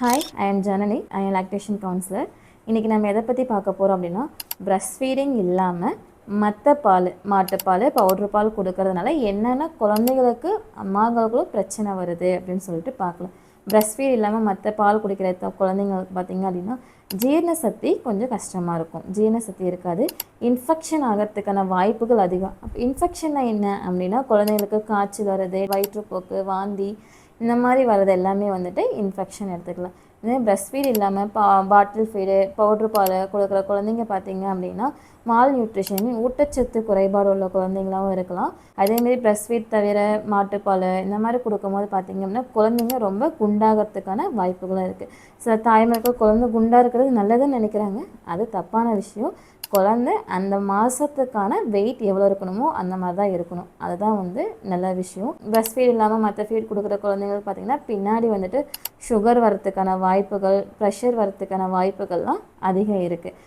Hi, I am Janani. I am lactation councillor. இன்றைக்கி நம்ம எதை பற்றி பார்க்க போகிறோம் அப்படின்னா, பிரஸ்ட் ஃபீடிங் இல்லாமல் மற்ற பால், மாட்டுப்பால், பவுட்ரு பால் கொடுக்கறதுனால என்னென்ன குழந்தைகளுக்கு அம்மாங்களுக்கும் பிரச்சனை வருது அப்படின்னு சொல்லிட்டு பார்க்கலாம். பிரஸ்ட் ஃபீட் இல்லாமல் மற்ற பால் குடிக்கிற குழந்தைங்களுக்கு பார்த்திங்க அப்படின்னா ஜீரண சக்தி கொஞ்சம் கஷ்டமாக இருக்கும். ஜீரண சக்தி இருக்காது. இன்ஃபெக்ஷன் ஆகிறதுக்கான வாய்ப்புகள் அதிகம். அப்போ இன்ஃபெக்ஷன்னா என்ன அப்படின்னா, குழந்தைங்களுக்கு காய்ச்சல் வர்றது, வயிற்றுப்போக்கு, வாந்தி, இந்த மாதிரி வர்றது எல்லாமே வந்துட்டு இன்ஃபெக்ஷன் எடுத்துக்கலாம். இதே பிரஸ்ட் ஃபீட் இல்லாமல் பாட்டில் ஃபீடு, பவுட்ரு பால் கொடுக்குற குழந்தைங்க பார்த்திங்க அப்படின்னா மால் நியூட்ரிஷன், ஊட்டச்சத்து குறைபாடு உள்ள குழந்தைங்களாகவும் இருக்கலாம். அதேமாரி பிரஸ்ட் ஃபீட் தவிர மாட்டுப்பால் இந்த மாதிரி கொடுக்கும்போது பார்த்திங்க அப்படின்னா குழந்தைங்க ரொம்ப குண்டாகிறதுக்கான வாய்ப்புகளும் இருக்குது. சில தாய்மார்கள் குழந்தை குண்டாக இருக்கிறது நல்லதுன்னு நினைக்கிறாங்க. அது தப்பான விஷயம். குழந்தை அந்த மாதத்துக்கான வெயிட் எவ்வளோ இருக்கணுமோ அந்த மாதிரி தான் இருக்கணும். அதுதான் வந்து நல்ல விஷயம். பிரஸ்ட் ஃபீட் இல்லாமல் மற்ற ஃபீட் கொடுக்குற குழந்தைங்களுக்கு பார்த்திங்கன்னா பின்னாடி வந்துட்டு சுகர் வரத்துக்கான வாய்ப்புகள், ப்ரெஷர் வரத்துக்கான வாய்ப்புகள்லாம் அதிகம் இருக்குது.